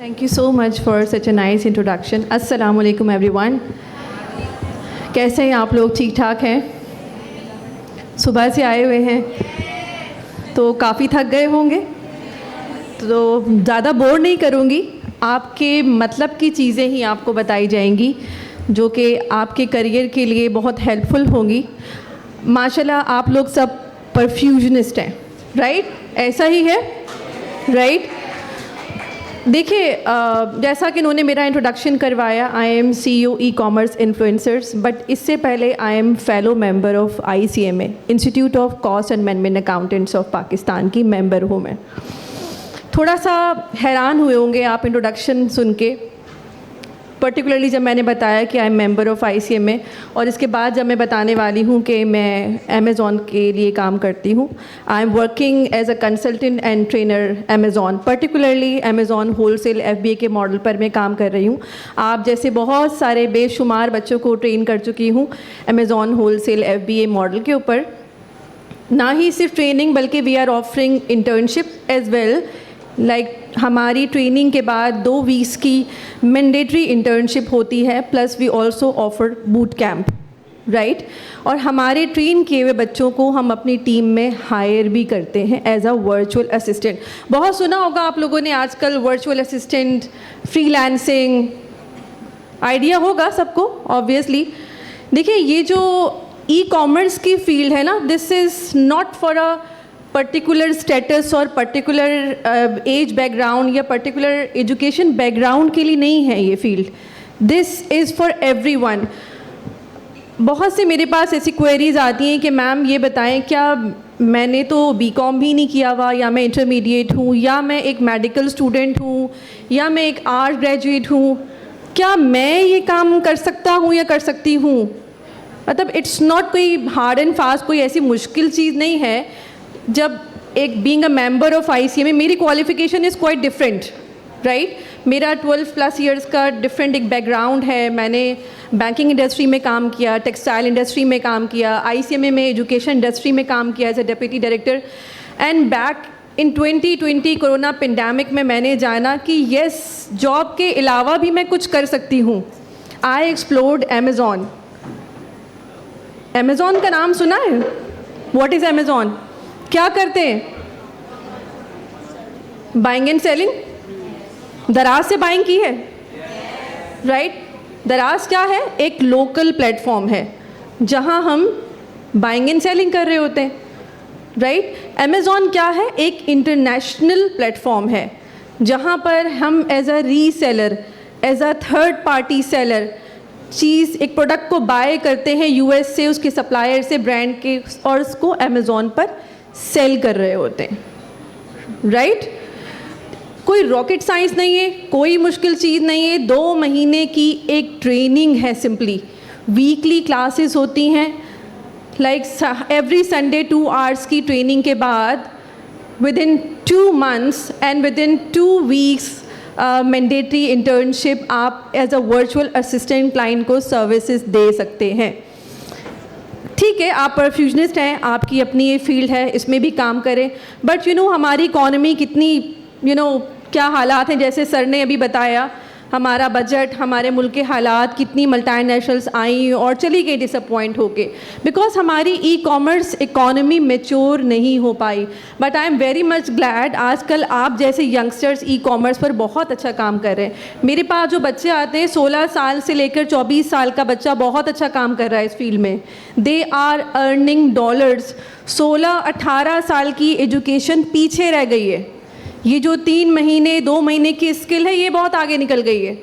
Thank you so much for such a nice introduction. Assalamu alaikum everyone. कैसे हैं आप लोग? ठीक ठाक हैं? सुबह से आए हुए हैं तो काफ़ी थक गए होंगे, तो ज़्यादा बोर नहीं करूँगी। आपके मतलब की चीज़ें ही आपको बताई जाएंगी जो कि आपके करियर के लिए बहुत हेल्पफुल होंगी। माशाल्लाह आप लोग सब परफ्यूजनिस्ट हैं, राइट? ऐसा ही है, राइट? देखिए, जैसा कि इन्होंने मेरा इंट्रोडक्शन करवाया, I am CEO e-commerce influencers, but इससे पहले I am fellow member of ICMA, institute of cost and management accountants of Pakistan की मेंबर हूँ मैं। थोड़ा सा हैरान हुए होंगे आप इंट्रोडक्शन सुन के, पर्टिकुलरली जब मैंने बताया कि I am member of ICMA, और इसके बाद जब मैं बताने वाली हूँ कि मैं अमेज़ॉन के लिए काम करती हूँ। I am working as a consultant and trainer Amazon, particularly Amazon wholesale FBA के मॉडल पर मैं काम कर रही हूँ। आप जैसे बहुत सारे बेशुमार बच्चों को ट्रेन कर चुकी हूँ अमेज़ॉन होलसेल FBA मॉडल के ऊपर। ना ही सिर्फ ट्रेनिंग बल्कि we are offering internship as well. Like हमारी ट्रेनिंग के बाद 2 वीक्स की मैंडेटरी इंटर्नशिप होती है, plus we also offer boot camp, right? और हमारे ट्रेन किए हुए बच्चों को हम अपनी टीम में हायर भी करते हैं एज अ वर्चुअल असिस्टेंट। बहुत सुना होगा आप लोगों ने आजकल वर्चुअल असिस्टेंट, फ्रीलांसिंग, आइडिया होगा सबको ऑब्वियसली। देखिए, ये जो ई-कॉमर्स की फील्ड है ना, this is not for a particular status और पर्टिकुलर एज बैकग्राउंड या पर्टिकुलर एजुकेशन बैकग्राउंड के लिए नहीं है ये field. This is for everyone. बहुत से मेरे पास ऐसी क्वेरीज आती हैं कि मैम ये बताएं, क्या मैंने तो BCom भी नहीं किया हुआ, या मैं इंटरमीडिएट हूँ, या मैं एक मेडिकल स्टूडेंट हूँ, या मैं एक आर्ट ग्रेजुएट हूँ, क्या मैं ये काम कर सकता हूँ या कर सकती हूँ? मतलब इट्स नॉट कोई हार्ड एंड फास्ट, कोई ऐसी मुश्किल चीज़ नहीं है। जब एक being a member of ICMA, मेरी qualification is quite different, right? मेरा 12+ ईयर्स का डिफरेंट एक बैकग्राउंड है। मैंने बैंकिंग इंडस्ट्री में काम किया, टेक्सटाइल इंडस्ट्री में काम किया, ICMA में एजुकेशन इंडस्ट्री में काम किया as a deputy director. And back in 2020 corona pandemic में मैंने जाना कि येस, जॉब के अलावा भी मैं कुछ कर सकती हूँ। I explored Amazon. अमेज़ॉन का नाम सुना है? What is Amazon? क्या करते हैं? Buying and selling. दराज से बाइंग की है, राइट? दराज क्या है? एक लोकल प्लेटफॉर्म है जहां हम बाइंग एंड सेलिंग कर रहे होते हैं, राइट? अमेज़ॉन क्या है? एक इंटरनेशनल प्लेटफॉर्म है जहां पर हम as a reseller, as a third party seller चीज़, एक प्रोडक्ट को बाय करते हैं US से, उसके सप्लायर से, ब्रांड के, और उसको अमेज़ॉन पर सेल कर रहे होते हैं, राइट? कोई रॉकेट साइंस नहीं है, कोई मुश्किल चीज़ नहीं है। 2 महीने की एक ट्रेनिंग है, सिंपली वीकली क्लासेस होती हैं, लाइक एवरी संडे 2 आवर्स की ट्रेनिंग के बाद within 2 months and within 2 weeks mandatory internship आप as a virtual assistant client को सर्विसेज दे सकते हैं। ठीक है, आप परफ्यूजनिस्ट हैं, आपकी अपनी ये फील्ड है, इसमें भी काम करें। बट हमारी इकॉनमी कितनी क्या हालात हैं, जैसे सर ने अभी बताया, हमारा बजट, हमारे मुल्क के हालात, कितनी मल्टीनेशनल्स आई और चली गई डिसअपॉइंट होके, बिकॉज हमारी ई-कॉमर्स इकॉनमी मैच्योर नहीं हो पाई। But I am very much glad आजकल आप जैसे यंगस्टर्स ई-कॉमर्स पर बहुत अच्छा काम कर रहे हैं। मेरे पास जो बच्चे आते हैं 16 साल से लेकर 24 साल का बच्चा बहुत अच्छा काम कर रहा है इस फील्ड में। They are earning dollars. 16-18 साल की एजुकेशन पीछे रह गई है। ये जो 3 महीने 2 महीने की स्किल है, ये बहुत आगे निकल गई है।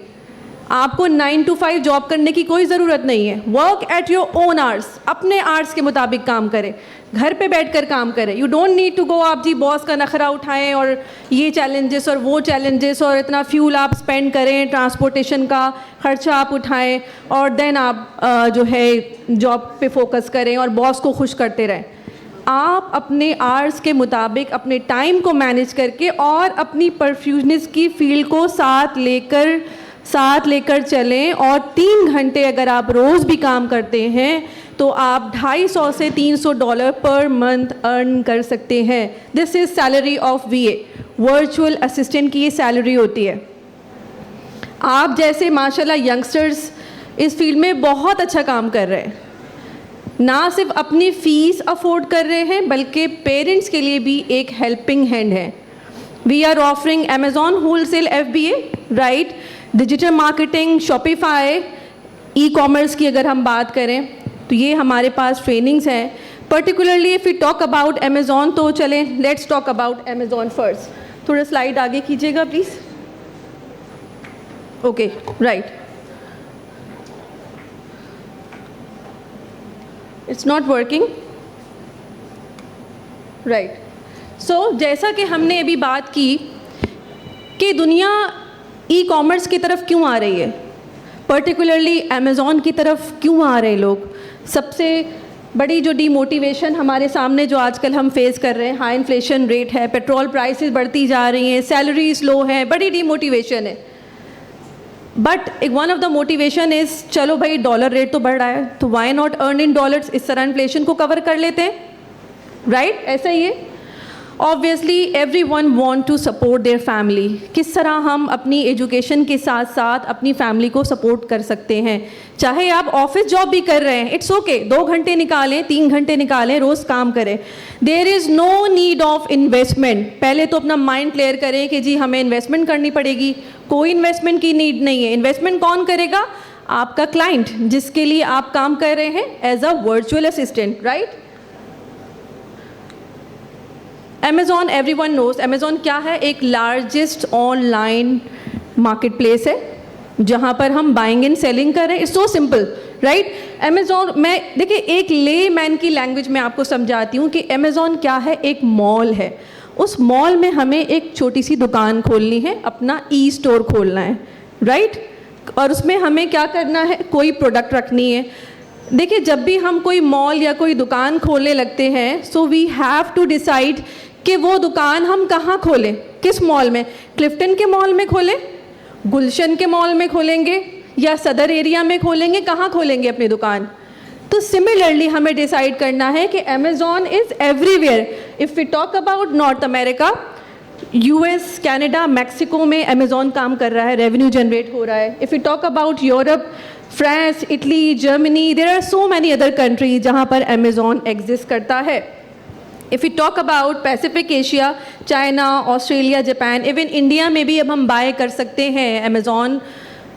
आपको 9 to 5 जॉब करने की कोई ज़रूरत नहीं है। Work at your own hours, अपने आवर्स के मुताबिक काम करें, घर पे बैठकर काम करें। You don't need to go आप जी बॉस का नखरा उठाएं और ये चैलेंजेस और वो चैलेंजेस और इतना फ्यूल आप स्पेंड करें, ट्रांसपोर्टेशन का खर्चा आप उठाएं, और देन आप जो है जॉब पे फोकस करें और बॉस को खुश करते रहें। आप अपने आवर्स के मुताबिक अपने टाइम को मैनेज करके और अपनी परफ्यूजनिस्ट की फील्ड को साथ लेकर चलें, और 3 घंटे अगर आप रोज़ भी काम करते हैं तो आप $250 से $300 पर मंथ अर्न कर सकते हैं। This is salary of VA। Virtual assistant की ये सैलरी होती है, आप जैसे माशाल्लाह यंगस्टर्स इस फील्ड में बहुत अच्छा काम कर रहे हैं, ना सिर्फ अपनी फ़ीस अफोर्ड कर रहे हैं बल्कि पेरेंट्स के लिए भी एक हेल्पिंग हैंड है। We are offering Amazon wholesale FBA, right, digital marketing, Shopify, e commerce की अगर हम बात करें तो ये हमारे पास ट्रेनिंग्स हैं। Particularly if you talk about Amazon, तो चलें let's talk about Amazon first. थोड़ा स्लाइड आगे कीजिएगा please. Okay, right, it's not working, right. So जैसा कि हमने अभी बात की कि दुनिया ई कॉमर्स की तरफ क्यों आ रही है, पर्टिकुलरली अमेज़ॉन की तरफ क्यों आ रहे हैं लोग। सबसे बड़ी जो डीमोटिवेशन हमारे सामने जो आजकल हम फेस कर रहे हैं, हाई इन्फ्लेशन रेट है, पेट्रोल प्राइसेस बढ़ती जा रही हैं, सैलरीज लो हैं, बड़ी डीमोटिवेशन है। बट एक one of the motivation is चलो भाई डॉलर रेट तो बढ़ रहा है तो why not earn in dollars, इस तरह इन्फ्लेशन को कवर कर लेते हैं, राइट, ऐसा ही है। Obviously every one want to support their family. किस तरह हम अपनी एजुकेशन के साथ साथ अपनी फैमिली को सपोर्ट कर सकते हैं। चाहे आप ऑफिस जॉब भी कर रहे हैं, इट्स ओके, 2 घंटे निकालें, 3 घंटे निकालें, रोज़ काम करें। There is no need of investment. पहले तो अपना माइंड क्लियर करें कि जी हमें इन्वेस्टमेंट करनी पड़ेगी, कोई इन्वेस्टमेंट की नीड नहीं है। इन्वेस्टमेंट कौन करेगा? आपका क्लाइंट, जिसके लिए आप काम कर रहे हैं as a virtual assistant, right. Amazon, everyone knows Amazon क्या है, एक लार्जेस्ट ऑनलाइन मार्केट प्लेस है जहाँ पर हम बाइंग एंड सेलिंग कर रहे हैं। It's so simple, right. Amazon, मैं देखिए एक ले मैन की लैंग्वेज में आपको समझाती हूँ कि अमेज़ॉन क्या है, एक मॉल है। उस मॉल में हमें एक छोटी सी दुकान खोलनी है, अपना ई स्टोर खोलना है, राइट। और उसमें हमें क्या करना है, कोई प्रोडक्ट रखनी है। देखिए जब भी हम कोई मॉल या कोई दुकान खोलने लगते हैं, so we have to decide कि वो दुकान हम कहाँ खोलें, किस मॉल में। क्लिफ्टन के मॉल में खोलें, गुलशन के मॉल में खोलेंगे, या सदर एरिया में खोलेंगे, कहाँ खोलेंगे अपनी दुकान। तो सिमिलरली हमें डिसाइड करना है कि Amazon is everywhere. If we talk about North America, US, Canada, Mexico में अमेज़ॉन काम कर रहा है, रेवेन्यू जनरेट हो रहा है। If you talk about Europe, France, Italy, Germany, there are so many other countries जहाँ पर अमेज़ॉन एग्जिस्ट करता है। If you talk about Pacific Asia, China, Australia, Japan, even India में भी अब हम बाय कर सकते हैं अमेज़ॉन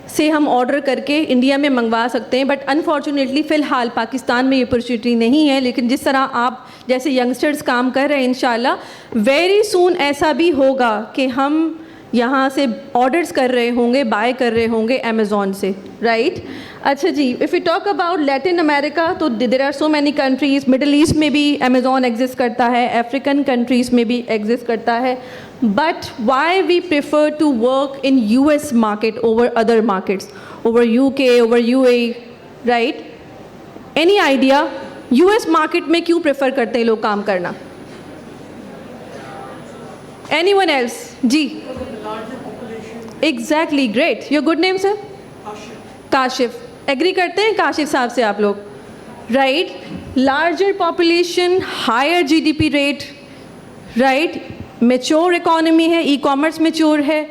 से, हम ऑर्डर करके इंडिया में मंगवा सकते हैं। बट अनफॉर्चुनेटली फ़िलहाल पाकिस्तान में ये अपॉर्चुनिटी नहीं है, लेकिन जिस तरह आप जैसे यंगस्टर्स काम कर रहे हैं, इंशाल्लाह वेरी सून ऐसा भी होगा कि हम यहाँ से ऑर्डर्स कर रहे होंगे, बाय कर रहे होंगे अमेज़ॉन से, राइट। अच्छा जी, if you talk about Latin America, तो there are so many countries. Middle East में भी अमेज़ॉन एग्जिस्ट करता है, अफ्रीकन कंट्रीज़ में भी एग्जिस्ट करता है। But why we prefer to work in US market over other markets, over UK, over UAE, right. Any idea US market में क्यों प्रेफर करते हैं लोग काम करना? Anyone else? जी, exactly, great. Your good name sir? Kashif. Agree करते हैं काशिफ साहब से आप लोग, right. Larger population, higher GDP rate, right. Mature economy है, ई कॉमर्स मेच्योर है।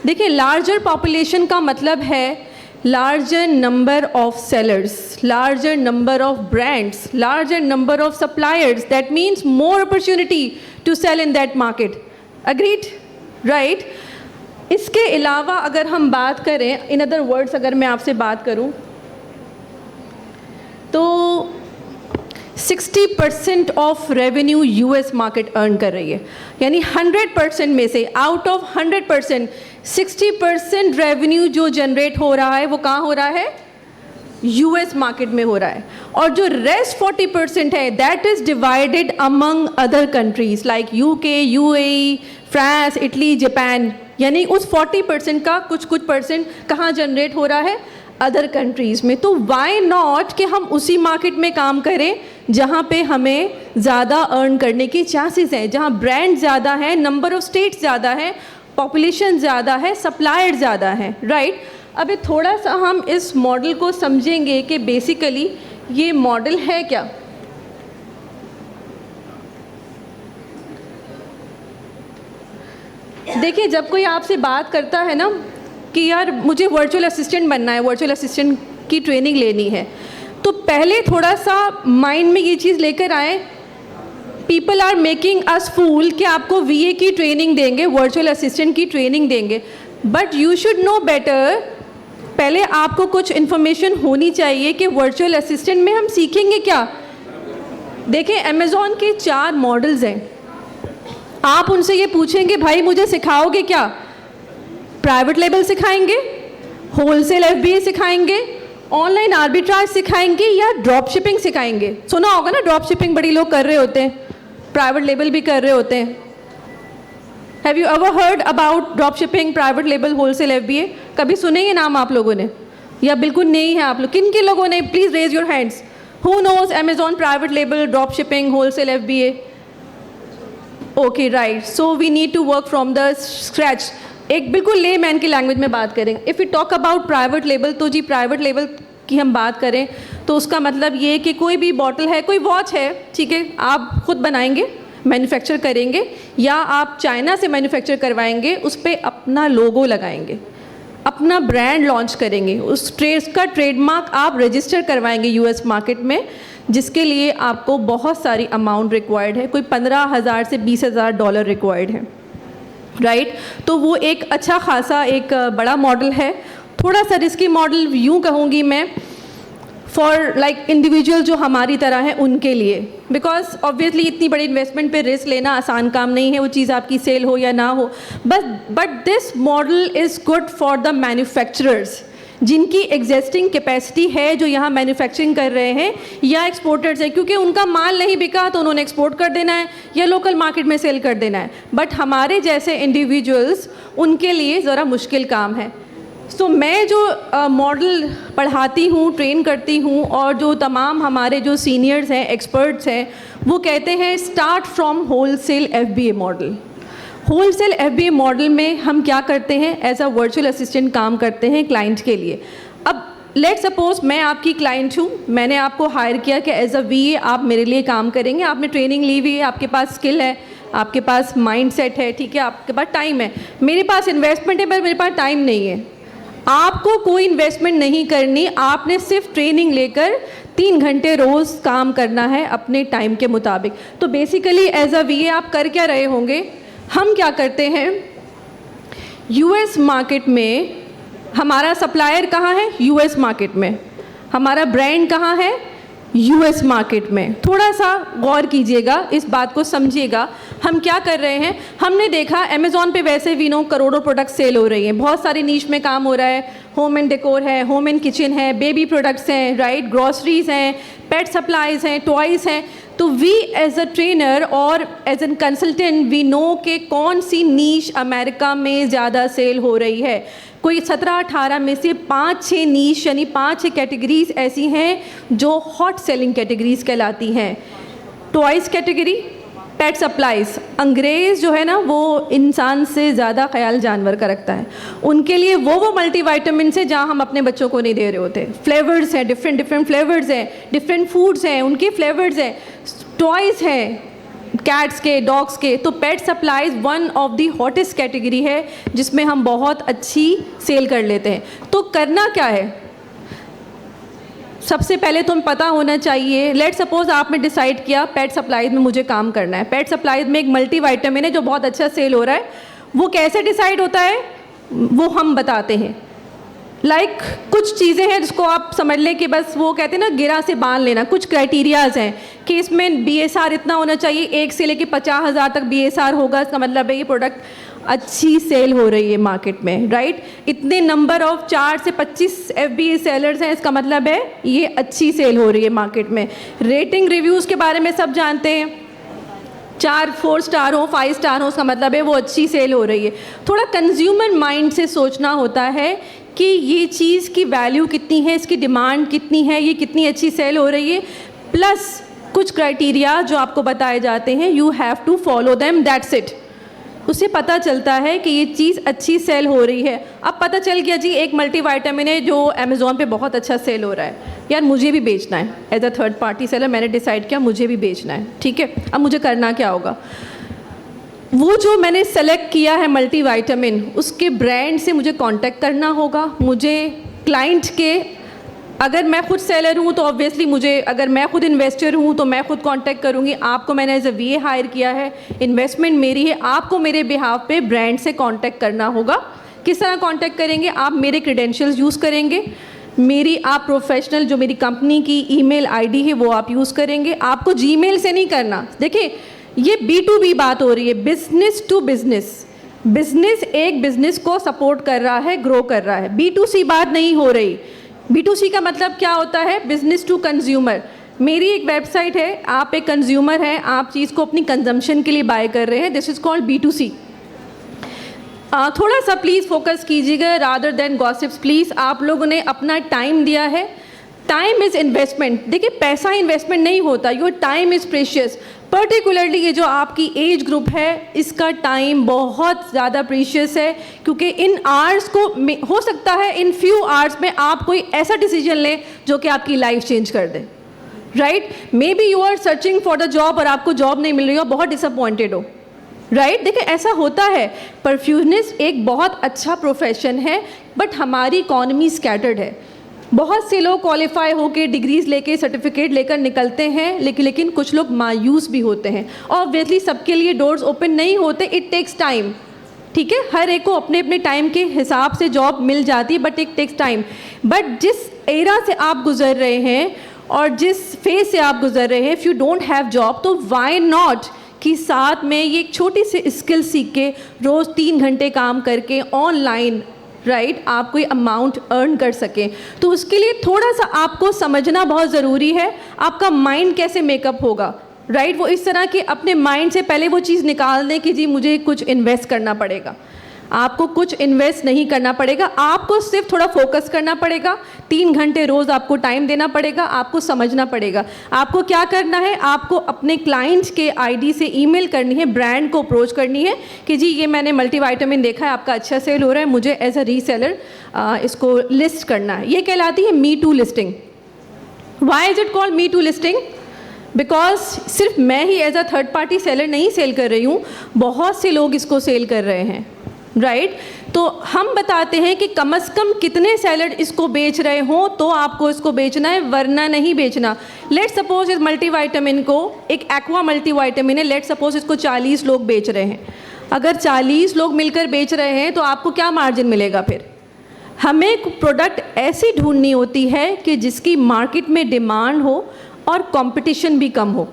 देखिए लार्जर पॉपुलेशन का मतलब है larger number of sellers, larger number of brands, larger number of suppliers. That means more opportunity to sell in that market. Agreed? Right? इसके अलावा अगर हम बात करें, इन अदर वर्ड्स अगर मैं आपसे बात करूं, तो 60% of revenue US market earn कर रही है। यानी 100% में से, आउट ऑफ 100%, 60% रेवेन्यू जो जनरेट हो रहा है वो कहाँ हो रहा है? US मार्केट में हो रहा है। और जो रेस्ट 40% है, that is divided among other countries like UK, UAE, France, Italy, Japan. यानी उस 40% का कुछ परसेंट कहाँ जनरेट हो रहा है? अदर कंट्रीज़ में। तो वाई नॉट कि हम उसी मार्केट में काम करें जहाँ पे हमें ज़्यादा अर्न करने की चांसेस हैं, जहाँ ब्रांड ज़्यादा है, नंबर ऑफ़ स्टेट्स ज़्यादा है, पॉपुलेशन ज़्यादा है, सप्लायर ज़्यादा है, राइट। अभी थोड़ा सा हम इस मॉडल को समझेंगे कि बेसिकली ये मॉडल है क्या। देखिए जब कोई आपसे बात करता है ना, कि यार मुझे वर्चुअल असिस्टेंट बनना है, वर्चुअल असिस्टेंट की ट्रेनिंग लेनी है, तो पहले थोड़ा सा माइंड में ये चीज़ लेकर आए, पीपल आर मेकिंग अस फूल कि आपको VA की ट्रेनिंग देंगे, वर्चुअल असिस्टेंट की ट्रेनिंग देंगे, but you should know better. पहले आपको कुछ इन्फॉर्मेशन होनी चाहिए कि वर्चुअल असिस्टेंट में हम सीखेंगे क्या। देखें, अमेज़ॉन के 4 मॉडल्स हैं, आप उनसे ये पूछेंगे भाई मुझे सिखाओगे क्या, प्राइवेट लेबल सिखाएंगे, होलसेल FBA सिखाएंगे, ऑनलाइन आर्बिट्राज सिखाएंगे या ड्रॉप शिपिंग सिखाएंगे। सुना होगा ना, ड्रॉप शिपिंग बड़ी लोग कर रहे होते हैं, प्राइवेट लेबल भी कर रहे होते हैं। Have you ever heard about drop shipping, private label, wholesale FBA? कभी सुने ये नाम आप लोगों ने या बिल्कुल नहीं है आप लोग? किन किन लोगों ने, please raise your hands, who knows Amazon private label, drop shipping, wholesale FBA? Okay, right. So we need to work from the scratch. एक बिल्कुल ले मैन की लैंग्वेज में बात करें, if you talk about private label, तो जी private label की हम बात करें तो उसका मतलब ये कि कोई भी बॉटल है, कोई वॉच है, ठीक है, आप खुद बनाएंगे, मैन्युफैक्चर करेंगे, या आप चाइना से मैन्युफैक्चर करवाएंगे, उस पर अपना लोगो लगाएंगे, अपना ब्रांड लॉन्च करेंगे, उस का ट्रेडमार्क आप रजिस्टर करवाएंगे US मार्केट में, जिसके लिए आपको बहुत सारी अमाउंट रिक्वायर्ड है, कोई $15,000 से $20,000 रिक्वायर्ड है, राइट। तो वो एक अच्छा खासा एक बड़ा मॉडल है, थोड़ा सा रिस्की मॉडल यूँ कहूँगी मैं, फॉर लाइक इंडिविजुअल जो हमारी तरह है उनके लिए, बिकॉज ऑब्वियसली इतनी बड़ी इन्वेस्टमेंट पे रिस्क लेना आसान काम नहीं है, वो चीज़ आपकी सेल हो या ना हो, but this model is good for the manufacturers जिनकी एग्जिस्टिंग कैपेसिटी है, जो यहाँ मैन्युफैक्चरिंग कर रहे हैं या एक्सपोर्टर्स हैं, क्योंकि उनका माल नहीं बिका तो उन्होंने एक्सपोर्ट कर देना है या लोकल मार्केट में सेल कर देना है, बट हमारे जैसे इंडिविजुअल्स उनके लिए ज़रा मुश्किल काम है। सो मैं जो मॉडल पढ़ाती हूँ, ट्रेन करती हूँ, और जो तमाम हमारे जो सीनियर्स हैं, एक्सपर्ट्स हैं, वो कहते हैं start from wholesale FBA model. Wholesale FBA model में हम क्या करते हैं, एज अ वर्चुअल असिस्टेंट काम करते हैं क्लाइंट के लिए। अब लेट सपोज मैं आपकी क्लाइंट हूँ, मैंने आपको हायर किया कि एज अ VA आप मेरे लिए काम करेंगे, आपने ट्रेनिंग ली हुई है, आपके पास स्किल है, आपके पास माइंड सेट है, ठीक है, आपके पास टाइम है, मेरे पास इन्वेस्टमेंट है पर मेरे पास टाइम नहीं है। आपको कोई इन्वेस्टमेंट नहीं करनी, आपने सिर्फ ट्रेनिंग लेकर 3 घंटे रोज़ काम करना है अपने टाइम के मुताबिक। तो बेसिकली एज अ VA आप कर क्या रहे होंगे, हम क्या करते हैं, US मार्केट में हमारा सप्लायर कहाँ है, US मार्केट में, हमारा ब्रांड कहाँ है, US मार्केट में। थोड़ा सा गौर कीजिएगा, इस बात को समझिएगा। हम क्या कर रहे हैं, हमने देखा अमेज़ॉन पे वैसे भी करोड़ों प्रोडक्ट सेल हो रही हैं, बहुत सारी नीश में काम हो रहा है, होम एंड डेकोर है, होम एंड किचन है, बेबी प्रोडक्ट्स हैं, राइट, ग्रॉसरीज हैं, पेट सप्लाईज हैं, टॉयज़ हैं। तो वी एज अ ट्रेनर और as an consultant we know कि कौन सी नीश अमेरिका में ज़्यादा सेल हो रही है। कोई 17-18 में से 5-6 नीश यानी 5-6 कैटेगरीज ऐसी हैं जो हॉट सेलिंग कैटेगरीज कहलाती हैं। टॉयज़ कैटेगरी, पेट सप्लाईज, अंग्रेज़ जो है ना वो इंसान से ज़्यादा ख्याल जानवर का रखता है, उनके लिए वो मल्टीविटामिन है जहाँ हम अपने बच्चों को नहीं दे रहे होते। फ्लेवर्स हैं, डिफरेंट फ्लेवर्स हैं, डिफरेंट फूड्स हैं, उनके फ्लेवर्स हैं, टॉयज़ हैं कैट्स के, डॉग्स के। तो pet supplies one of the hottest category है जिसमें हम बहुत अच्छी सेल कर लेते हैं। तो करना क्या है, सबसे पहले तो पता होना चाहिए, लेट सपोज आपने डिसाइड किया पेट सप्लाईज में मुझे काम करना है, पेट सप्लाईज में एक मल्टीविटामिन है जो बहुत अच्छा सेल हो रहा है, वो कैसे डिसाइड होता है वो हम बताते हैं। लाइक कुछ चीज़ें हैं जिसको आप समझ लें कि बस वो कहते हैं ना गिरा से बांध लेना, कुछ क्राइटेरियाज़ हैं कि इसमें BSR इतना होना चाहिए, 1 से लेके 50,000 तक BSR होगा, इसका मतलब है ये प्रोडक्ट अच्छी सेल हो रही है मार्केट में, राइट। इतने नंबर ऑफ 4 से 25 FBA सेलर्स हैं, इसका मतलब है ये अच्छी सेल हो रही है मार्केट में। रेटिंग रिव्यूज़ के बारे में सब जानते हैं, 4 स्टार हो, 5 स्टार हो, उसका मतलब है वो अच्छी सेल हो रही है। थोड़ा कंज्यूमर माइंड से सोचना होता है कि ये चीज़ की वैल्यू कितनी है, इसकी डिमांड कितनी है, ये कितनी अच्छी सेल हो रही है, प्लस कुछ क्राइटेरिया जो आपको बताए जाते हैं, you have to follow them, that's it. उससे पता चलता है कि ये चीज़ अच्छी सेल हो रही है। अब पता चल गया जी एक मल्टीविटामिन है जो अमेज़ॉन पे बहुत अच्छा सेल हो रहा है, यार मुझे भी बेचना है, as a third party seller मैंने डिसाइड किया मुझे भी बेचना है, ठीक है। अब मुझे करना क्या होगा, वो जो मैंने सेलेक्ट किया है मल्टीविटामिन, उसके ब्रांड से मुझे कांटेक्ट करना होगा। मुझे क्लाइंट के, अगर मैं खुद सेलर हूँ तो ऑब्वियसली मुझे, अगर मैं खुद इन्वेस्टर हूँ तो मैं खुद कांटेक्ट करूँगी। आपको मैंने एज अ वीए हायर किया है, इन्वेस्टमेंट मेरी है, आपको मेरे बिहाफ पे ब्रांड से कांटेक्ट करना होगा। किस तरह कांटेक्ट करेंगे? आप मेरे क्रेडेंशियल्स यूज़ करेंगे, मेरी आप प्रोफेशनल जो मेरी कंपनी की ईमेल आईडी है वो आप यूज़ करेंगे। आपको जीमेल से नहीं करना। देखिए, ये B2B बात हो रही है, बिजनेस टू बिजनेस। बिजनेस एक बिजनेस को सपोर्ट कर रहा है, ग्रो कर रहा है। B2C बात नहीं हो रही। B2C का मतलब क्या होता है? Business to consumer. मेरी एक वेबसाइट है, आप एक कंज्यूमर हैं, आप चीज़ को अपनी कंजम्पशन के लिए बाय कर रहे हैं, दिस इज़ कॉल्ड B2C। थोड़ा सा प्लीज़ फोकस कीजिएगा रादर देन गॉसिप्स प्लीज़। आप लोगों ने अपना टाइम दिया है, टाइम इज़ इन्वेस्टमेंट। देखिए, पैसा इन्वेस्टमेंट नहीं होता, your time is precious. Particularly ये जो आपकी एज ग्रुप है, इसका टाइम बहुत ज़्यादा प्रीशियस है, क्योंकि इन आवर्स को, हो सकता है इन फ्यू आवर्स में आप कोई ऐसा डिसीजन लें जो कि आपकी लाइफ चेंज कर दे, right? Maybe you are searching for the job और आपको जॉब नहीं मिल रही हो, बहुत डिसअपॉइंटेड हो, राइट? देखिए, ऐसा होता है। परफ्यूजनिस्ट एक बहुत अच्छा प्रोफेशन है, बट हमारी इकॉनमी स्कैटर्ड है। बहुत से लोग क्वालिफाई होकर डिग्रीज लेके, सर्टिफिकेट लेकर निकलते हैं, लेकिन कुछ लोग मायूस भी होते हैं। ऑब्वियसली सबके लिए डोर्स ओपन नहीं होते, इट टेक्स टाइम, ठीक है? हर एक को अपने अपने टाइम के हिसाब से जॉब मिल जाती है, but it takes time. But जिस एरा से आप गुजर रहे हैं और जिस फेज से आप गुजर रहे हैं, if you don't have job, तो वाई नॉट कि साथ में ये एक छोटी सी स्किल सीख के, रोज़ 3 घंटे काम करके ऑनलाइन, राइट, आप कोई अमाउंट अर्न कर सकें। तो उसके लिए थोड़ा सा आपको समझना बहुत ज़रूरी है, आपका माइंड कैसे मेकअप होगा, राइट? वो इस तरह के अपने माइंड से पहले वो चीज़ निकाल दें कि जी मुझे कुछ इन्वेस्ट करना पड़ेगा। आपको कुछ इन्वेस्ट नहीं करना पड़ेगा, आपको सिर्फ थोड़ा फोकस करना पड़ेगा। 3 घंटे रोज़ आपको टाइम देना पड़ेगा, आपको समझना पड़ेगा। आपको क्या करना है? आपको अपने क्लाइंट्स के आईडी से ईमेल करनी है, ब्रांड को अप्रोच करनी है कि जी ये मैंने मल्टीविटामिन देखा है, आपका अच्छा सेल हो रहा है, मुझे एज अ रीसेलर इसको लिस्ट करना है। ये कहलाती है me too listing. Why is it called me too listing? Because सिर्फ मैं ही as a third party seller नहीं सेल कर रही हूँ, बहुत से लोग इसको सेल कर रहे हैं, राइट? तो हम बताते हैं कि कम से कम कितने सेलर इसको बेच रहे हों तो आपको इसको बेचना है, वरना नहीं बेचना। लेट सपोज इस मल्टीविटामिन को, एक एक्वा मल्टीविटामिन है, लेट सपोज इसको 40 लोग बेच रहे हैं। अगर 40 लोग मिलकर बेच रहे हैं तो आपको क्या मार्जिन मिलेगा? फिर हमें प्रोडक्ट ऐसी ढूंढनी होती है कि जिसकी मार्केट में डिमांड हो और कंपटीशन भी कम हो।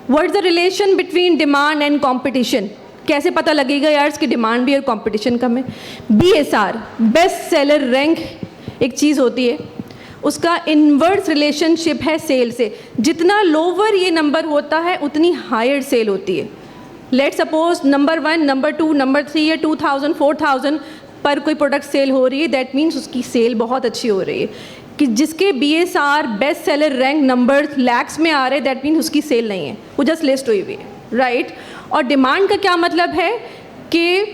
What is the relation between demand and competition? कैसे पता लगेगा यार इसकी डिमांड भी और कंपटीशन कम है? BSR, बेस्ट सेलर रैंक, एक चीज़ होती है, उसका इन्वर्स रिलेशनशिप है सेल से। जितना लोअर ये नंबर होता है उतनी हायर सेल होती है। Let suppose number 1, number 2, number 3 या 2000, 4000 पर कोई प्रोडक्ट सेल हो रही है, दैट मीन्स उसकी सेल बहुत अच्छी हो रही है। कि जिसके BSR, best seller rank number lakhs में आ रहे हैं, दैट मीन्स उसकी सेल नहीं है, वो जस्ट लिस्ट हुई हुई है, राइट? और डिमांड का क्या मतलब है कि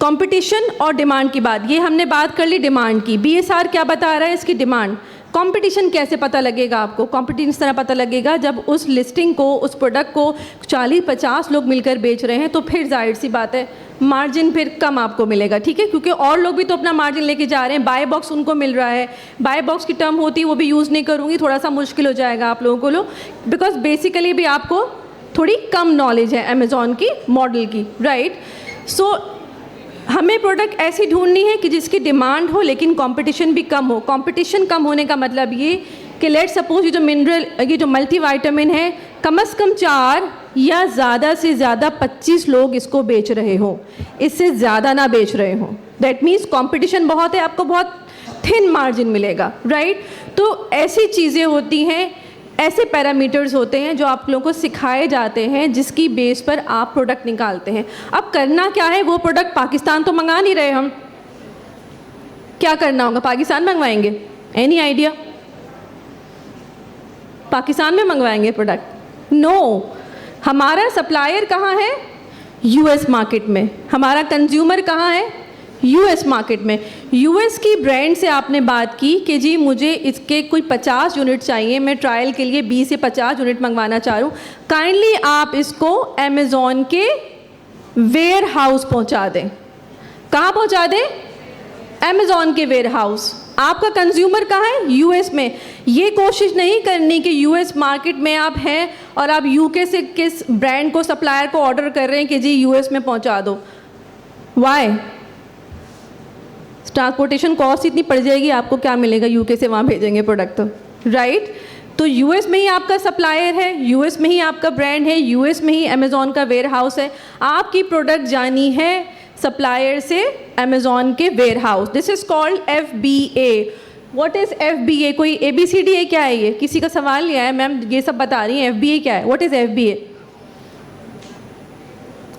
कंपटीशन और डिमांड की बात, ये हमने बात कर ली डिमांड की। BSR क्या बता रहा है? इसकी डिमांड। कंपटीशन कैसे पता लगेगा आपको? कंपटीशन इस तरह पता लगेगा जब उस लिस्टिंग को, उस प्रोडक्ट को 40-50 लोग मिलकर बेच रहे हैं, तो फिर जाहिर सी बात है मार्जिन फिर कम आपको मिलेगा, ठीक है? क्योंकि और लोग भी तो अपना मार्जिन लेके जा रहे हैं, बाय बॉक्स उनको मिल रहा है। बाय बॉक्स की टर्म होती है, वो भी यूज़ नहीं करूँगी, थोड़ा सा मुश्किल हो जाएगा आप लोगों को, बिकॉज बेसिकली भी आपको थोड़ी कम नॉलेज है अमेज़ॉन की मॉडल की, राइट? सो हमें प्रोडक्ट ऐसी ढूंढनी है कि जिसकी डिमांड हो लेकिन कंपटीशन भी कम हो। कंपटीशन कम होने का मतलब ये कि लेट सपोज ये जो मल्टीविटामिन है, कम से कम 4 या ज़्यादा से ज़्यादा 25 लोग इसको बेच रहे हो, इससे ज़्यादा ना बेच रहे हो, दैट मीन्स कंपटीशन बहुत है, आपको बहुत थिन मार्जिन मिलेगा, राइट? तो ऐसी चीज़ें होती हैं, ऐसे पैरामीटर्स होते हैं जो आप लोगों को सिखाए जाते हैं, जिसकी बेस पर आप प्रोडक्ट निकालते हैं। अब करना क्या है? वो प्रोडक्ट पाकिस्तान तो मंगा नहीं रहे हम, क्या करना होगा? पाकिस्तान मंगवाएंगे? Any idea? पाकिस्तान में मंगवाएंगे प्रोडक्ट? नो। हमारा सप्लायर कहाँ है? US मार्केट में। हमारा कंज्यूमर कहाँ है? यूएस मार्केट में। यूएस की ब्रांड से आपने बात की कि जी मुझे इसके कोई 50 यूनिट चाहिए, मैं ट्रायल के लिए 20 से 50 यूनिट मंगवाना चाह रहा हूँ, काइंडली आप इसको अमेज़ॉन के वेयर हाउस पहुँचा दें। कहाँ पहुँचा दें? अमेज़ॉन के वेयर हाउस। आपका कंज्यूमर कहाँ है? यूएस में। ये कोशिश नहीं करनी कि यूएस मार्केट में आप हैं और आप यूके से किस ब्रांड को, सप्लायर को ऑर्डर कर रहे हैं कि जी यूएस में पहुँचा दो। वाई? ट्रांसपोर्टेशन कॉस्ट इतनी पड़ जाएगी, आपको क्या मिलेगा यूके से वहाँ भेजेंगे प्रोडक्ट तो, राइट? तो यूएस में ही आपका सप्लायर है, यूएस में ही आपका ब्रांड है, यूएस में ही अमेज़ॉन का वेयर हाउस है। आपकी प्रोडक्ट जानी है सप्लायर से अमेज़ॉन के warehouse. This is called FBA। What is FBA? कोई ABCD है क्या है ये? किसी का सवाल नहीं आया, मैम ये सब बता रही हैं। FBA क्या है? What is FBA?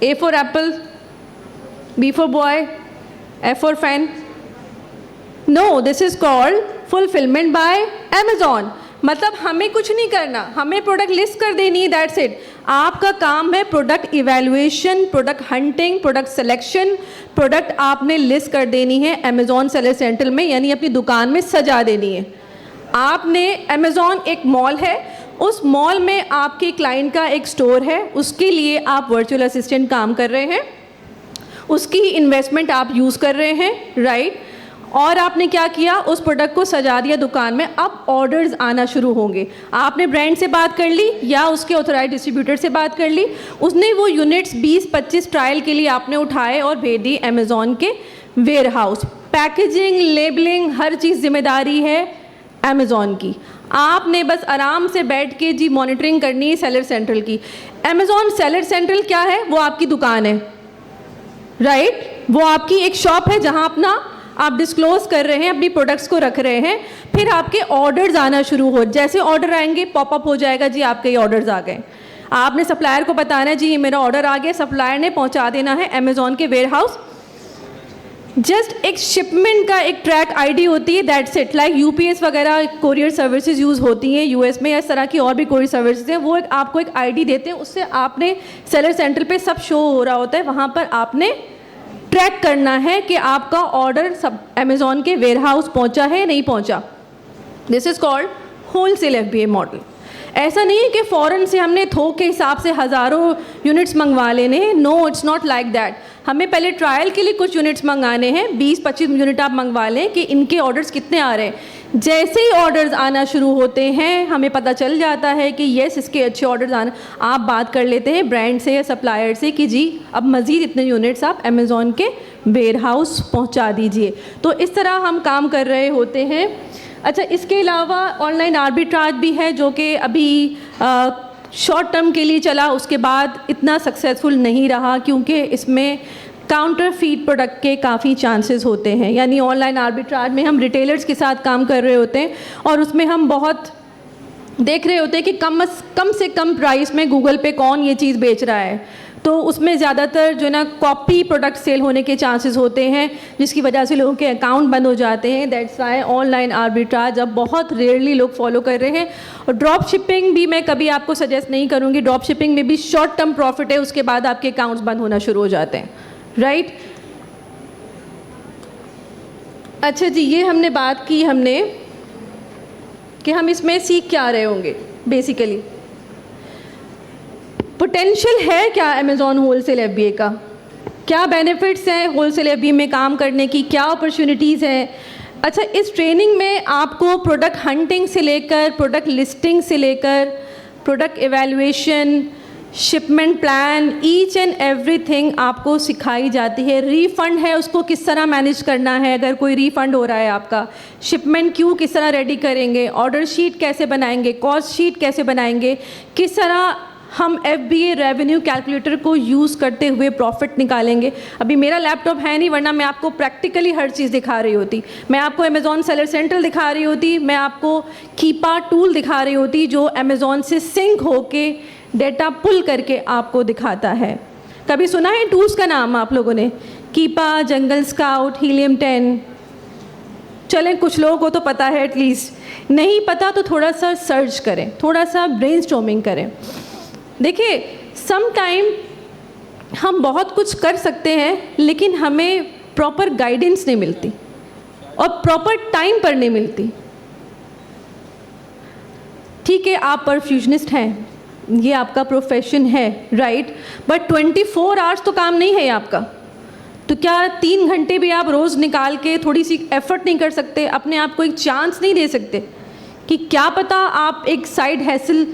A for apple, B for boy, F for fan? No, this is called fulfillment by Amazon। मतलब हमें कुछ नहीं करना, हमें प्रोडक्ट लिस्ट कर देनी है, दैट्स इट। आपका काम है product evaluation, product hunting, product selection. Product आपने लिस्ट कर देनी है अमेज़ॉन सेलर सेंटर में, यानी अपनी दुकान में सजा देनी है। आपने अमेज़ॉन एक मॉल है, उस मॉल में आपके क्लाइंट का एक स्टोर है, उसके लिए आप वर्चुअल असिस्टेंट काम कर रहे हैं, उसकी इन्वेस्टमेंट आप यूज़ कर रहे हैं, राइट? और आपने क्या किया? उस प्रोडक्ट को सजा दिया दुकान में। अब ऑर्डर्स आना शुरू होंगे। आपने ब्रांड से बात कर ली या उसके ऑथराइज डिस्ट्रीब्यूटर से बात कर ली, उसने वो यूनिट्स 20-25 ट्रायल के लिए आपने उठाए और भेज दी अमेज़ॉन के वेयर हाउस। पैकेजिंग, लेबलिंग, हर चीज़ जिम्मेदारी है अमेज़ॉन की। आपने बस आराम से बैठ के जी मॉनिटरिंग करनी है सेलर सेंट्रल की। अमेज़ॉन सेलर सेंट्रल क्या है? वो आपकी दुकान है, राइट? वो आपकी एक शॉप है जहाँ अपना आप डिस्क्लोज़ कर रहे हैं, अपनी प्रोडक्ट्स को रख रहे हैं। फिर आपके ऑर्डर्स आना शुरू हो, जैसे ऑर्डर आएंगे पॉपअप हो जाएगा जी आपके ये ऑर्डर्स आ गए। आपने सप्लायर को बताना है जी ये मेरा ऑर्डर आ गया, सप्लायर ने पहुंचा देना है अमेज़ॉन के वेयर हाउस। जस्ट एक शिपमेंट का एक ट्रैक आईडी होती है, दैट्स इट। लाइक यूपीएस वगैरह कोरियर सर्विसेज यूज़ होती हैं यूएस में, या इस तरह की और भी कोरियर सर्विसेज हैं, वो आपको एक आईडी देते हैं, उससे आपने सेलर सेंटर पे सब शो हो रहा होता है, वहाँ पर आपने ट्रैक करना है कि आपका ऑर्डर सब अमेज़ॉन के वेयर हाउस पहुँचा है नहीं पहुँचा। This is called wholesale FBA model. ऐसा नहीं है कि फ़ौरन से हमने थोक के हिसाब से हज़ारों यूनिट्स मंगवा लेने हैं। No, it's not like that. हमें पहले ट्रायल के लिए कुछ यूनिट्स मंगाने हैं, 20-25 यूनिट आप मंगवा लें कि इनके ऑर्डर्स कितने आ रहे हैं। जैसे ही ऑर्डर्स आना शुरू होते हैं, हमें पता चल जाता है कि येस इसके अच्छे ऑर्डर्स आना, आप बात कर लेते हैं ब्रांड से या सप्लायर से कि जी अब मज़ीद इतने यूनिट्स आप अमेज़ॉन के वेयर हाउस पहुँचा दीजिए। तो इस तरह हम काम कर रहे होते हैं। अच्छा, इसके अलावा ऑनलाइन आर्बिट्राज भी है जो कि अभी शॉर्ट टर्म के लिए चला, उसके बाद इतना सक्सेसफुल नहीं रहा क्योंकि इसमें काउंटरफीट प्रोडक्ट के काफ़ी चांसेस होते हैं। यानी ऑनलाइन आर्बिट्राज में हम रिटेलर्स के साथ काम कर रहे होते हैं और उसमें हम बहुत देख रहे होते हैं कि कम से कम प्राइस में गूगल पे कौन ये चीज़ बेच रहा है, तो उसमें ज़्यादातर जो है ना कॉपी प्रोडक्ट सेल होने के चांसेस होते हैं, जिसकी वजह से लोगों के अकाउंट बंद हो जाते हैं। दैट्स वाई ऑनलाइन आर्बिट्राज अब बहुत रेयरली लोग फॉलो कर रहे हैं। और ड्रॉप शिपिंग भी मैं कभी आपको सजेस्ट नहीं करूँगी। ड्रॉप शिपिंग में भी शॉर्ट टर्म प्रॉफिट है, उसके बाद आपके अकाउंट्स बंद होना शुरू हो जाते हैं, राइट? अच्छा जी, ये हमने बात की कि हम इसमें सीख क्या रहे होंगे। बेसिकली पोटेंशियल है क्या अमेज़ॉन होलसेल FBA का? क्या बेनिफिट्स हैं होलसेल FBA में काम करने की? क्या अपॉर्चुनिटीज़ हैं? अच्छा, इस ट्रेनिंग में आपको प्रोडक्ट हंटिंग से लेकर प्रोडक्ट लिस्टिंग से लेकर product evaluation, shipment plan, each and everything आपको सिखाई जाती है। रीफ़ंड है, उसको किस तरह मैनेज करना है अगर कोई रीफ़ंड हो रहा है आपका, शिपमेंट क्यू किस तरह रेडी करेंगे, ऑर्डर शीट कैसे बनाएंगे, कॉस्ट शीट कैसे बनाएंगे, किस तरह हम FBA रेवेन्यू कैलकुलेटर को यूज़ करते हुए प्रॉफिट निकालेंगे। अभी मेरा लैपटॉप है नहीं, वरना मैं आपको प्रैक्टिकली हर चीज़ दिखा रही होती। मैं आपको अमेज़ॉन सेलर सेंट्रल दिखा रही होती, मैं आपको कीपा टूल दिखा रही होती जो अमेज़ॉन से सिंक होके डेटा पुल करके आपको दिखाता है। कभी सुना है टूल्स का नाम आप लोगों ने? कीपा, जंगल स्काउट, हीलियम 10? चलें, कुछ लोगों को तो पता है एटलीस्ट। नहीं पता तो थोड़ा सा सर्च करें, थोड़ा सा ब्रेनस्टॉर्मिंग करें। देखिए, सम टाइम हम बहुत कुछ कर सकते हैं लेकिन हमें प्रॉपर गाइडेंस नहीं मिलती और प्रॉपर टाइम पर नहीं मिलती। ठीक है, आप परफ्यूजनिस्ट हैं, ये आपका प्रोफेशन है, राइट, बट 24 आवर्स तो काम नहीं है आपका। तो क्या 3 घंटे भी आप रोज़ निकाल के थोड़ी सी एफर्ट नहीं कर सकते, अपने आप को एक चांस नहीं दे सकते कि क्या पता आप एक साइड हैसल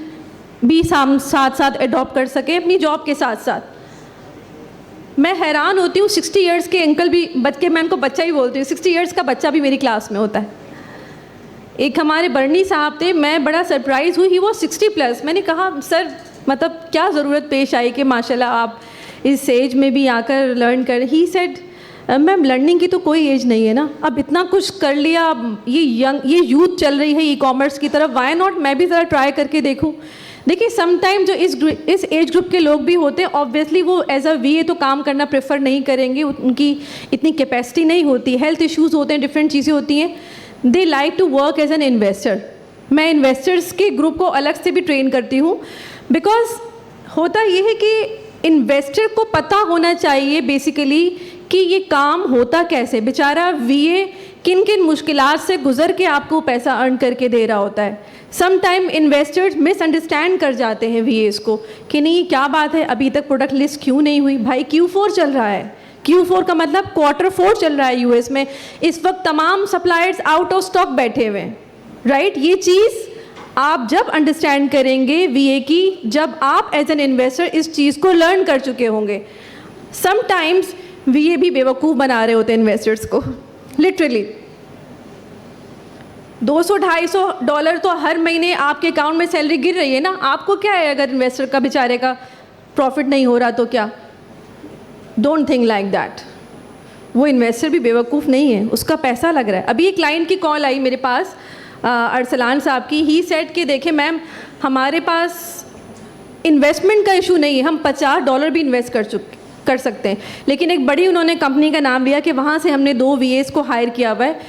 भी साथ साथ अडॉप्ट कर सके अपनी जॉब के साथ साथ। मैं हैरान होती हूँ, 60 इयर्स के अंकल भी, बच्चे, मैं उनको बच्चा ही बोलती हूँ, 60 इयर्स का बच्चा भी मेरी क्लास में होता है। एक हमारे बर्नी साहब थे, मैं बड़ा सरप्राइज़ हुई, वो 60+। मैंने कहा सर मतलब क्या ज़रूरत पेश आई कि माशाल्लाह आप इस एज में भी आकर लर्न कर। ही सेड मैम लर्निंग की तो कोई एज नहीं है ना, अब इतना कुछ कर लिया, अब ये यूथ चल रही है ई कॉमर्स की तरफ, वाई नॉट मैं भी ज़रा ट्राई करके देखूँ। देखिए समटाइम जो इस एज ग्रुप के लोग भी होते हैं, ऑब्वियसली वो एज अ वीए तो काम करना प्रेफर नहीं करेंगे, उनकी इतनी कैपेसिटी नहीं होती, हेल्थ इश्यूज़ होते हैं, डिफरेंट चीज़ें होती हैं। They like to work as an investor. मैं इन्वेस्टर्स के ग्रुप को अलग से भी ट्रेन करती हूँ, बिकॉज होता ये है कि इन्वेस्टर को पता होना चाहिए बेसिकली कि ये काम होता कैसे, बेचारा वीए किन किन मुश्किलात से गुजर के आपको पैसा अर्न करके दे रहा होता है। सम टाइम इन्वेस्टर्स मिसअंडरस्टैंड कर जाते हैं वीएस को कि नहीं क्या बात है, अभी तक प्रोडक्ट लिस्ट क्यों नहीं हुई। भाई Q4 चल रहा है, Q4 का मतलब Q4 चल रहा है यूएस में, इस वक्त तमाम सप्लायर्स आउट ऑफ स्टॉक बैठे हुए हैं, राइट। ये चीज़ आप जब अंडरस्टैंड करेंगे वीए की, जब आप एज एन इन्वेस्टर इस चीज़ को लर्न कर चुके होंगे। समटाइम्स वीए भी बेवकूफ़ बना रहे होते हैं इन्वेस्टर्स को, लिटरली। $200-250 तो हर महीने आपके अकाउंट में सैलरी गिर रही है ना, आपको क्या है अगर इन्वेस्टर का बेचारे का प्रॉफिट नहीं हो रहा तो क्या। Don't think like that. वो इन्वेस्टर भी बेवकूफ़ नहीं है, उसका पैसा लग रहा है। अभी एक क्लाइंट की कॉल आई मेरे पास, अरसलान साहब की। ही सेड कि देखें मैम हमारे पास इन्वेस्टमेंट का इशू नहीं है, हम $50 भी इन्वेस्ट कर सकते हैं, लेकिन एक बड़ी उन्होंने कंपनी का नाम लिया कि वहाँ से हमने 2 वीएस को हायर किया हुआ है,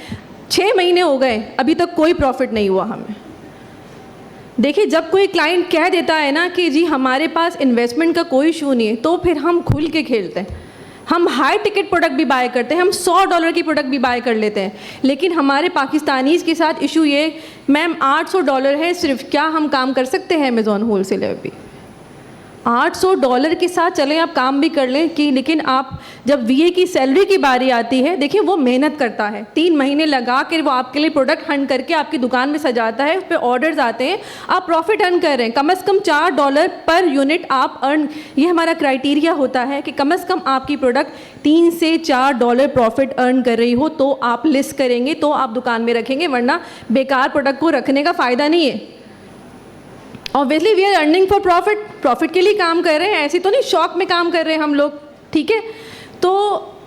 6 महीने हो गए, अभी तक कोई प्रॉफिट नहीं हुआ हमें। देखिए जब कोई क्लाइंट कह देता है ना कि जी हमारे पास इन्वेस्टमेंट का कोई इशू नहीं है, तो फिर हम खुल के खेलते हैं। हम हाई टिकट प्रोडक्ट भी बाय करते हैं, हम $100 की प्रोडक्ट भी बाय कर लेते हैं, लेकिन हमारे पाकिस्तानीज़ के साथ इशू ये, मैम $800 है सिर्फ, क्या हम काम कर सकते हैं अमेज़ॉन होलसेलर भी? $800 के साथ चलें आप काम भी कर लें कि, लेकिन आप जब वीए की सैलरी की बारी आती है, देखिए वो मेहनत करता है, 3 महीने लगा कर वो आपके लिए प्रोडक्ट हंट करके आपकी दुकान में सजाता है, उस पर ऑर्डर्स आते हैं, आप प्रॉफिट अर्न कर रहे हैं। कम से कम $4 पर यूनिट आप अर्न, ये हमारा क्राइटेरिया होता है कि कम से कम आपकी प्रोडक्ट $3 से $4 प्रॉफिट अर्न कर रही हो तो आप लिस्ट करेंगे, तो आप दुकान में रखेंगे, वरना बेकार प्रोडक्ट को रखने का फ़ायदा नहीं है। Obviously we are earning for profit, profit के लिए काम कर रहे हैं, ऐसे तो नहीं शौक में काम कर रहे हैं हम लोग, ठीक है। तो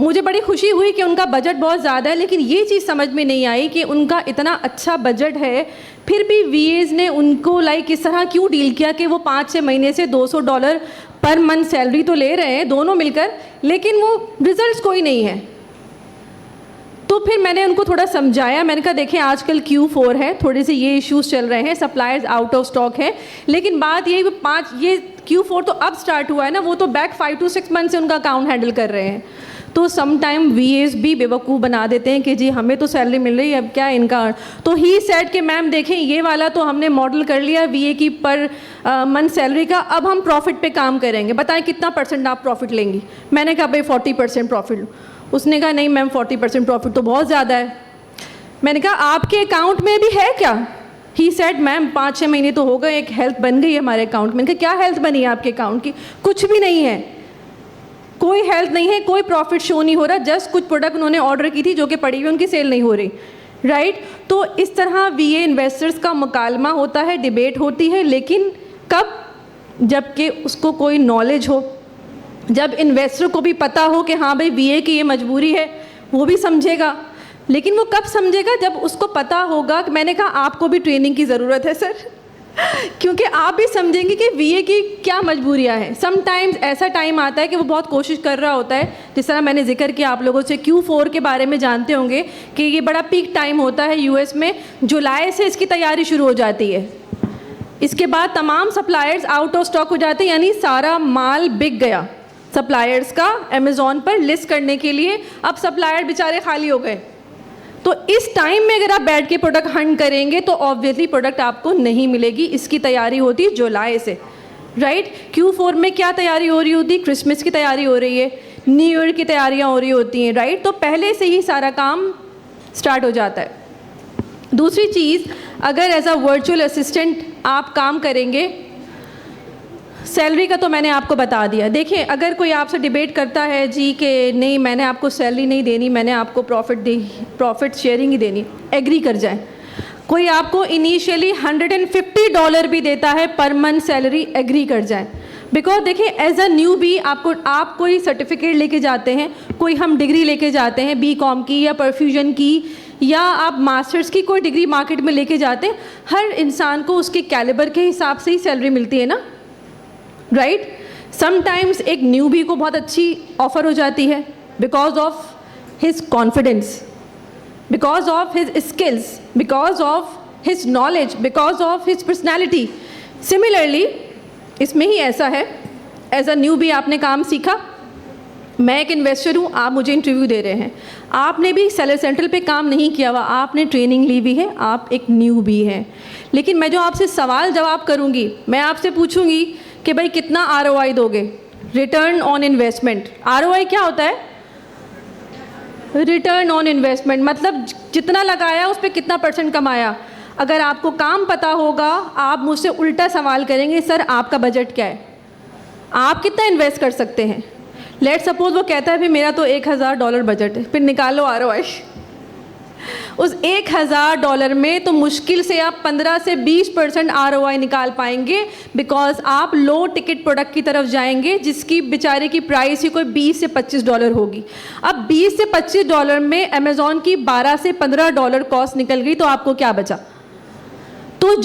मुझे बड़ी खुशी हुई कि उनका बजट बहुत ज़्यादा है, लेकिन ये चीज़ समझ में नहीं आई कि उनका इतना अच्छा बजट है, फिर भी वीएज ने उनको लाइक इस तरह क्यों डील किया कि वो 5-6 महीने से $200 पर मंथ सैलरी तो ले रहे हैं दोनों मिलकर, लेकिन वो रिजल्ट्स कोई नहीं है। तो फिर मैंने उनको थोड़ा समझाया, मैंने कहा देखें आजकल Q4 है, थोड़े से ये इश्यूज़ चल रहे हैं, सप्लायर्स आउट ऑफ स्टॉक है, लेकिन बात यही ये Q4 तो अब स्टार्ट हुआ है ना, वो तो बैक 5 to 6 मंथ से उनका अकाउंट हैंडल कर रहे हैं। तो सम टाइम वीएस भी बेवकूफ़ बना देते हैं कि जी हमें तो सैलरी मिल रही है, अब क्या इनका। तो ही सेड कि मैम देखें ये वाला तो हमने मॉडल कर लिया वीए की पर मंथ सैलरी का, अब हम प्रॉफिट पे काम करेंगे, बताएं कितना % आप प्रॉफिट लेंगी। मैंने कहा भाई 40% प्रॉफिट। उसने कहा नहीं मैम 40% प्रॉफिट तो बहुत ज़्यादा है। मैंने कहा आपके अकाउंट में भी है क्या? ही सेड मैम 5-6 महीने तो हो गए, एक हेल्थ बन गई है हमारे अकाउंट में। मैंने कहा क्या हेल्थ बनी है आपके अकाउंट की? कुछ भी नहीं है, कोई हेल्थ नहीं है, कोई प्रॉफिट शो नहीं हो रहा, जस्ट कुछ प्रोडक्ट उन्होंने ऑर्डर की थी जो कि पड़ी हुई, उनकी सेल नहीं हो रही, राइट। तो इस तरह वीए इन्वेस्टर्स का मुकालमा होता है, डिबेट होती है, लेकिन कब? जबकि उसको कोई नॉलेज हो, जब इन्वेस्टर को भी पता हो कि हाँ भाई वीए की ये मजबूरी है, वो भी समझेगा। लेकिन वो कब समझेगा? जब उसको पता होगा। कि मैंने कहा आपको भी ट्रेनिंग की ज़रूरत है सर, क्योंकि आप भी समझेंगे कि वीए की क्या मजबूरियां हैं। समटाइम्स ऐसा टाइम आता है कि वो बहुत कोशिश कर रहा होता है, जिस तरह मैंने जिक्र किया आप लोगों से, Q4 के बारे में जानते होंगे कि ये बड़ा पीक टाइम होता है यूएस में, जुलाई से इसकी तैयारी शुरू हो जाती है। इसके बाद तमाम सप्लायर्स आउट ऑफ स्टॉक हो जाते हैं, यानी सारा माल बिक गया, सप्लायर्स का अमेज़ॉन पर लिस्ट करने के लिए। अब सप्लायर बेचारे खाली हो गए, तो इस टाइम में अगर आप बैठ के प्रोडक्ट हंट करेंगे तो ऑब्वियसली प्रोडक्ट आपको नहीं मिलेगी। इसकी तैयारी होती है जुलाई से, राइट। Q4 में क्या तैयारी हो रही होती? क्रिसमस की तैयारी हो रही है, न्यू ईयर की तैयारियां हो रही होती हैं, राइट। तो पहले से ही सारा काम स्टार्ट हो जाता है। दूसरी चीज़, अगर एज अ वर्चुअल असिस्टेंट आप काम करेंगे, सैलरी का तो मैंने आपको बता दिया। देखिए, अगर कोई आपसे डिबेट करता है जी कि नहीं मैंने आपको सैलरी नहीं देनी, मैंने आपको प्रॉफिट शेयरिंग ही देनी, एग्री कर जाए। कोई आपको इनिशियली $150 भी देता है पर मंथ सैलरी, एग्री कर जाए। बिकॉज देखिए, एज अ न्यू बी आप कोई सर्टिफिकेट लेके जाते हैं, कोई हम डिग्री लेके जाते हैं BCom की या परफ्यूजन की, या आप मास्टर्स की कोई डिग्री मार्केट में लेके जाते हैं, हर इंसान को उसके कैलिबर के हिसाब से ही सैलरी मिलती है ना, राइट। समटाइम्स एक न्यू बी को बहुत अच्छी ऑफर हो जाती है because of his confidence, because of his skills, because of his knowledge, because of his personality. Similarly, इसमें ही ऐसा है, एज अ न्यू भी आपने काम सीखा, मैं एक इन्वेस्टर हूँ, आप मुझे इंटरव्यू दे रहे हैं, आपने भी सेलर सेंट्रल पे काम नहीं किया हुआ, आपने ट्रेनिंग ली हुई है, आप एक न्यू भी हैं। लेकिन मैं जो आपसे सवाल जवाब करूँगी, मैं आपसे पूछूँगी कि भाई कितना ROI दोगे, रिटर्न ऑन इन्वेस्टमेंट। ROI क्या होता है? रिटर्न ऑन इन्वेस्टमेंट, मतलब जितना लगाया उस पर कितना % कमाया। अगर आपको काम पता होगा, आप मुझसे उल्टा सवाल करेंगे, सर आपका बजट क्या है, आप कितना इन्वेस्ट कर सकते हैं। लेट सपोज वो कहता है भी मेरा तो $1000 बजट है, फिर निकालो ROI। उस $1000 में तो मुश्किल से आप 15 से 20% ROI निकाल पाएंगे, बिकॉज आप लो टिकट प्रोडक्ट की तरफ जाएंगे जिसकी बेचारे की प्राइस ही कोई $20 से $25 होगी। अब $20 से $25 में अमेज़ॉन की $12 से $15 कॉस्ट निकल गई, तो आपको क्या बचा? तो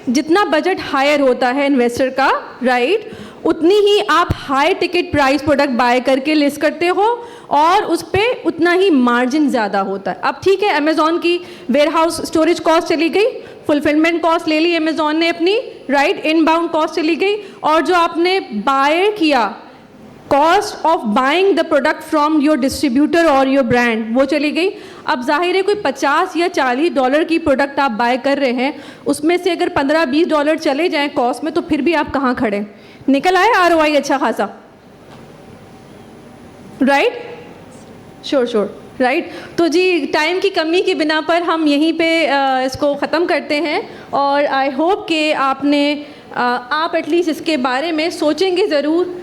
जितना बजट हायर होता है इन्वेस्टर का, राइट, उतनी ही आप high ticket price product buy करके लिस्ट करते हो और उस पर उतना ही मार्जिन ज़्यादा होता है। अब ठीक है, अमेज़ॉन की वेयरहाउस स्टोरेज कॉस्ट चली गई, फुलफिलमेंट कॉस्ट ले ली अमेज़ॉन ने अपनी, राइट, इनबाउंड कॉस्ट चली गई, और जो आपने बाय किया, cost of buying the product from your distributor और योर ब्रांड, वो चली गई। अब जाहिर है कोई $50 या $40 की प्रोडक्ट आप बाय कर रहे हैं, उसमें से अगर $15-20 चले जाएँ कॉस्ट में, तो फिर भी आप कहाँ खड़े? निकल आए ROI अच्छा खासा, राइट। Sure, right. तो जी, टाइम की कमी की बिना पर हम यहीं पे इसको ख़त्म करते हैं, और आई होप कि आप एटलीस्ट इसके बारे में सोचेंगे ज़रूर,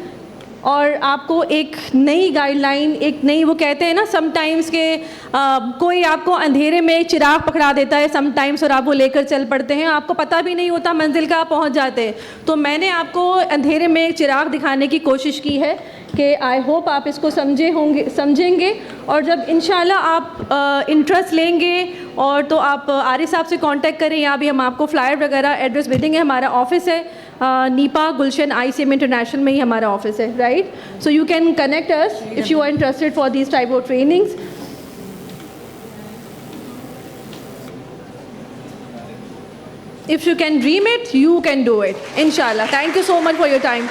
और आपको एक नई गाइडलाइन, एक नई, वो कहते हैं ना समटाइम्स के कोई आपको अंधेरे में चिराग पकड़ा देता है समटाइम्स, और आप वो लेकर चल पड़ते हैं, आपको पता भी नहीं होता मंजिल का आप पहुंच जाते हैं। तो मैंने आपको अंधेरे में चिराग दिखाने की कोशिश की है कि आई होप आप इसको समझेंगे, और जब इंशाल्लाह आप इंटरेस्ट लेंगे और तो आप आरिफ साहब से कांटेक्ट करें, या भी हम आपको फ्लायर वगैरह एड्रेस भेजेंगे। हमारा ऑफिस है नीपा गुलशन ICM इंटरनेशनल में ही हमारा ऑफिस है, right. So you can connect us if you are interested for this type of trainings. If you can dream it, you can do it. Inshallah. Thank you so much for your time.